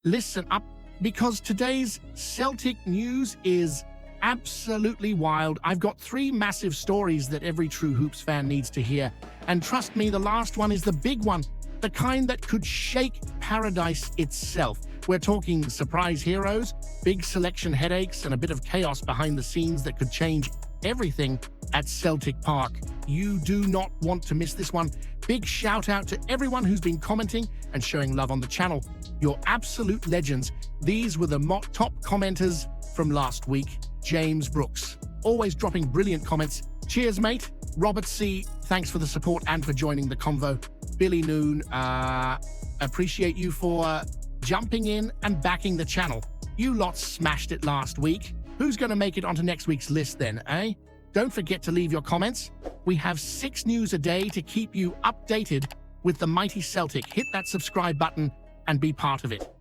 Listen up, because today's Celtic news is absolutely wild. I've got three massive stories that every true Hoops fan needs to hear. And trust me, the last one is the big one, the kind that could shake paradise itself. We're talking surprise heroes, big selection headaches, and a bit of chaos behind the scenes that could change everything at Celtic Park. You do not want to miss this one. Big shout out to everyone who's been commenting and showing love on the channel. You're absolute legends. These were the top commenters from last week. James Brooks, always dropping brilliant comments. Cheers, mate. Robert C., thanks for the support and for joining the convo. Billy Noon, appreciate you for jumping in and backing the channel. You lot smashed it last week. Who's going to make it onto next week's list then, eh? Don't forget to leave your comments. We have 6 news a day to keep you updated with the mighty Celtic. Hit that subscribe button and be part of it.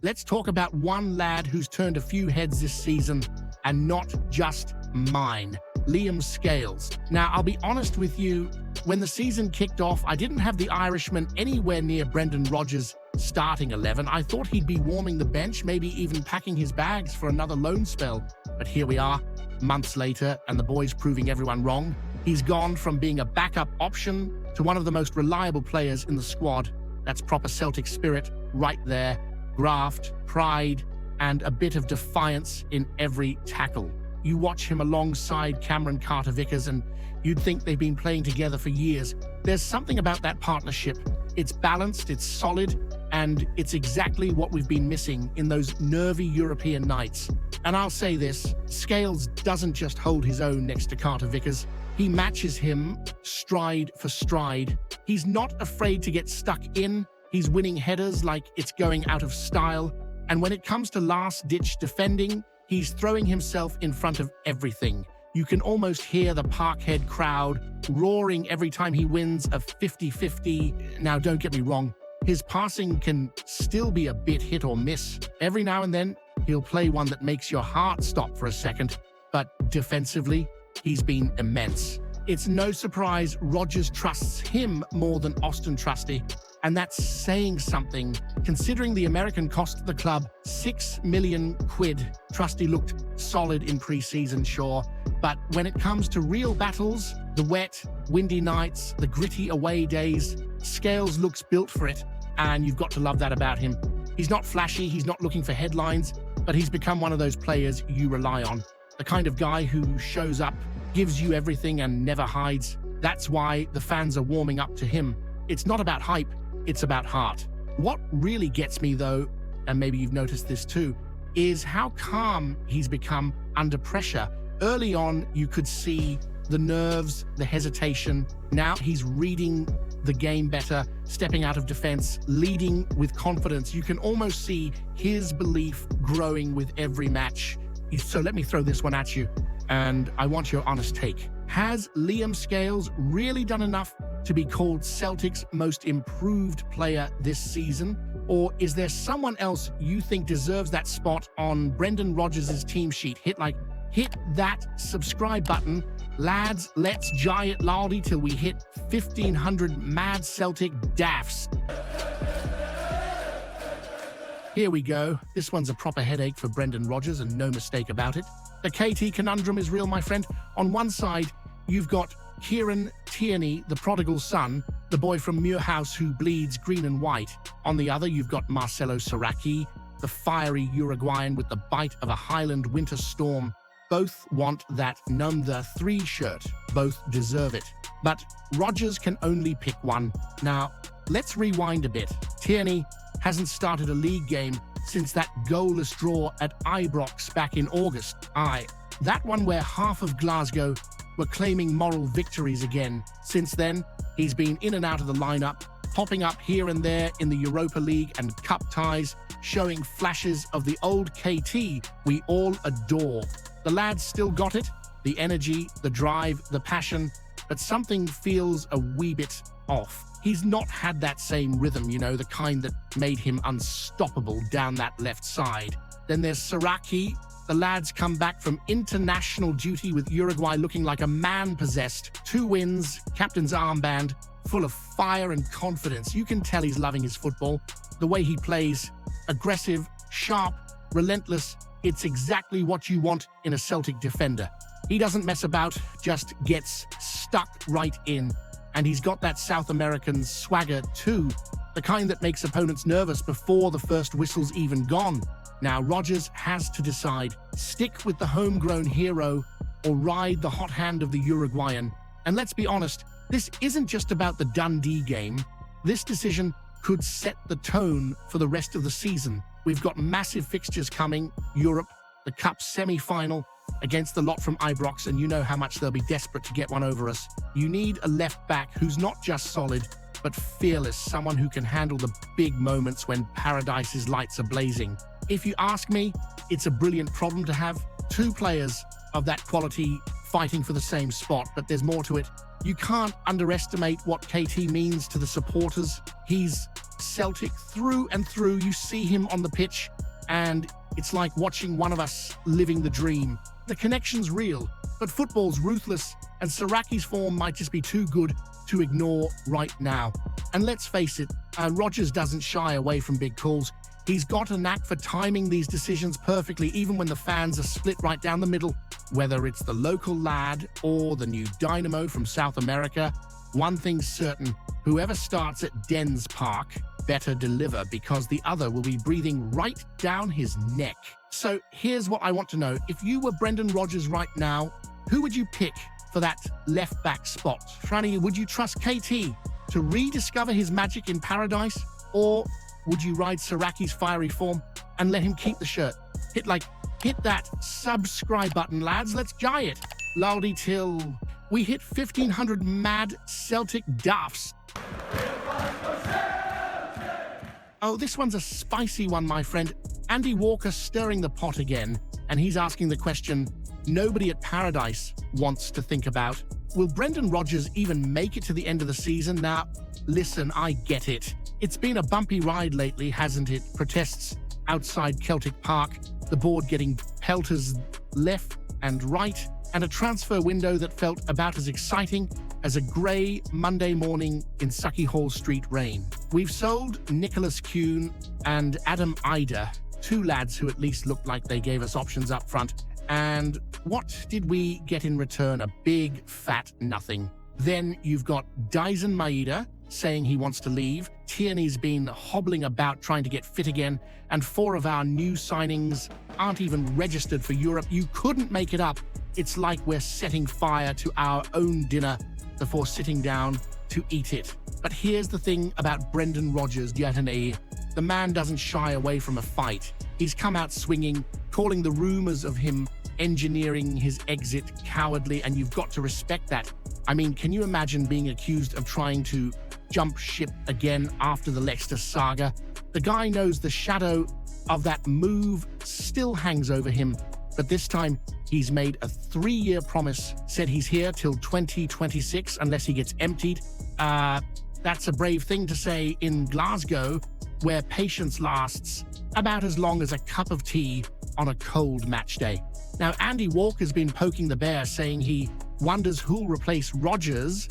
Let's talk about one lad who's turned a few heads this season, and not just mine. Liam Scales. Now, I'll be honest with you, when the season kicked off, I didn't have the Irishman anywhere near Brendan Rodgers' starting 11. I thought he'd be warming the bench, maybe even packing his bags for another loan spell. But here we are, months later, and the boy's proving everyone wrong. He's gone from being a backup option to one of the most reliable players in the squad. That's proper Celtic spirit right there. Graft, pride, and a bit of defiance in every tackle. You watch him alongside Cameron Carter-Vickers and you'd think they've been playing together for years. There's something about that partnership. It's balanced, it's solid, and it's exactly what we've been missing in those nervy European nights. And I'll say this, Scales doesn't just hold his own next to Carter-Vickers. He matches him stride for stride. He's not afraid to get stuck in. He's winning headers like it's going out of style. And when it comes to last-ditch defending, he's throwing himself in front of everything. You can almost hear the Parkhead crowd roaring every time he wins a 50-50. Now, don't get me wrong, his passing can still be a bit hit or miss. Every now and then, he'll play one that makes your heart stop for a second. But defensively, he's been immense. It's no surprise Rodgers trusts him more than Austin Trusty. And that's saying something, considering the American cost of the club, £6 million. Trusty looked solid in pre-season, sure, but when it comes to real battles, the wet, windy nights, the gritty away days, Scales looks built for it, and you've got to love that about him. He's not flashy, he's not looking for headlines, but he's become one of those players you rely on. The kind of guy who shows up, gives you everything and never hides. That's why the fans are warming up to him. It's not about hype, it's about heart. What really gets me though, and maybe you've noticed this too, is how calm he's become under pressure. Early on, you could see the nerves, the hesitation. Now he's reading the game better, stepping out of defense, leading with confidence. You can almost see his belief growing with every match. So let me throw this one at you, and I want your honest take. Has Liam Scales really done enough to be called Celtic's most improved player this season? Or is there someone else you think deserves that spot on Brendan Rodgers' team sheet? Hit that subscribe button. Lads, let's giant laldy till we hit 1,500 mad Celtic daffs. Here we go. This one's a proper headache for Brendan Rodgers, and no mistake about it. The KT conundrum is real, my friend. On one side, you've got Kieran Tierney, the prodigal son, the boy from Muirhouse who bleeds green and white. On the other, you've got Marcelo Saracchi, the fiery Uruguayan with the bite of a Highland winter storm. Both want that number 3 shirt. Both deserve it. But Rodgers can only pick one. Now, let's rewind a bit. Tierney hasn't started a league game since that goalless draw at Ibrox back in August. That one where half of Glasgow were claiming moral victories again. Since then, he's been in and out of the lineup, popping up here and there in the Europa League and cup ties, showing flashes of the old KT we all adore. The lad's still got it, the energy, the drive, the passion, but something feels a wee bit off. He's not had that same rhythm, you know, the kind that made him unstoppable down that left side. Then there's Saracchi. The lad's come back from international duty with Uruguay looking like a man possessed. 2 wins, captain's armband, full of fire and confidence. You can tell he's loving his football. The way he plays, aggressive, sharp, relentless. It's exactly what you want in a Celtic defender. He doesn't mess about, just gets stuck right in. And he's got that South American swagger too, the kind that makes opponents nervous before the first whistle's even gone. Now, Rodgers has to decide, stick with the homegrown hero or ride the hot hand of the Uruguayan. And let's be honest, this isn't just about the Dundee game. This decision could set the tone for the rest of the season. We've got massive fixtures coming, Europe, the Cup semi-final against the lot from Ibrox, and you know how much they'll be desperate to get one over us. You need a left back who's not just solid, but fearless, someone who can handle the big moments when Paradise's lights are blazing. If you ask me, it's a brilliant problem to have. Two players of that quality fighting for the same spot, but there's more to it. You can't underestimate what KT means to the supporters. He's Celtic through and through. You see him on the pitch, and it's like watching one of us living the dream. The connection's real, but football's ruthless, and Saracchi's form might just be too good to ignore right now. And let's face it, Rodgers doesn't shy away from big calls. He's got a knack for timing these decisions perfectly, even when the fans are split right down the middle. Whether it's the local lad or the new dynamo from South America, one thing's certain, whoever starts at Dens Park better deliver, because the other will be breathing right down his neck. So here's what I want to know. If you were Brendan Rodgers right now, who would you pick for that left back spot? Franny, would you trust KT to rediscover his magic in Paradise? Or would you ride Saracchi's fiery form and let him keep the shirt? Hit that subscribe button, lads. Let's guy it. Loudy till we hit 1,500 mad Celtic duffs. Oh, this one's a spicy one, my friend. Andy Walker stirring the pot again, and he's asking the question nobody at Paradise wants to think about. Will Brendan Rodgers even make it to the end of the season? Now, listen, I get it. It's been a bumpy ride lately, hasn't it? Protests outside Celtic Park, the board getting pelters left and right, and a transfer window that felt about as exciting as a grey Monday morning in Sucky Hall Street rain. We've sold Nicholas Kuhn and Adam Ida, two lads who at least looked like they gave us options up front. And what did we get in return? A big, fat nothing. Then you've got Dyson Maeda saying he wants to leave. Tierney's been hobbling about trying to get fit again. And 4 of our new signings aren't even registered for Europe. You couldn't make it up. It's like we're setting fire to our own dinner before sitting down to eat it. But here's the thing about Brendan Rodgers, the man doesn't shy away from a fight. He's come out swinging, calling the rumors of him engineering his exit cowardly, and you've got to respect that. I mean, can you imagine being accused of trying to jump ship again after the Leicester saga? The guy knows the shadow of that move still hangs over him, but this time he's made a 3-year promise, said he's here till 2026 unless he gets emptied. That's a brave thing to say in Glasgow, where patience lasts about as long as a cup of tea on a cold match day. Now, Andy Walker's been poking the bear, saying he wonders who'll replace Rodgers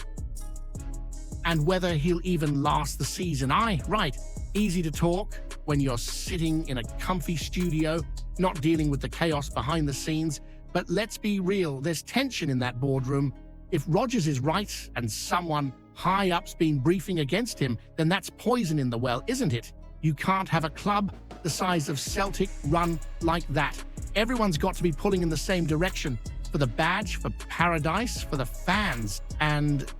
and whether he'll even last the season. Right, easy to talk when you're sitting in a comfy studio, not dealing with the chaos behind the scenes. But let's be real, there's tension in that boardroom. If Rodgers is right and someone high up's been briefing against him, then that's poison in the well, isn't it? You can't have a club the size of Celtic run like that. Everyone's got to be pulling in the same direction. For the badge, for Paradise, for the fans. And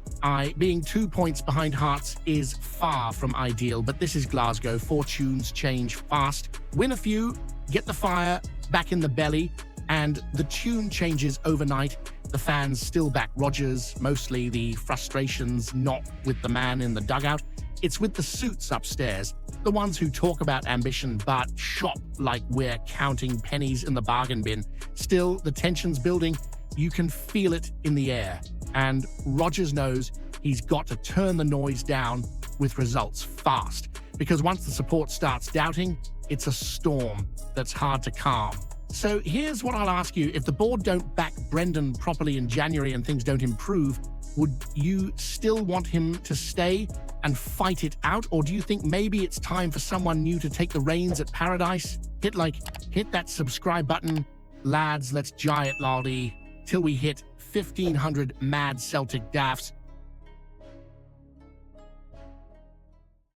being 2 points behind Hearts is far from ideal, but this is Glasgow. Fortunes change fast. Win a few, get the fire back in the belly, and the tune changes overnight. The fans still back Rodgers, mostly the frustrations not with the man in the dugout. It's with the suits upstairs, the ones who talk about ambition but shop like we're counting pennies in the bargain bin. Still, the tension's building. You can feel it in the air. And Rodgers knows he's got to turn the noise down with results fast. Because once the support starts doubting, it's a storm that's hard to calm. So here's what I'll ask you. If the board don't back Brendan properly in January and things don't improve, would you still want him to stay and fight it out? Or do you think maybe it's time for someone new to take the reins at Paradise? Hit that subscribe button. Lads, let's giant lolly till we hit 1,500 mad Celtic daffs.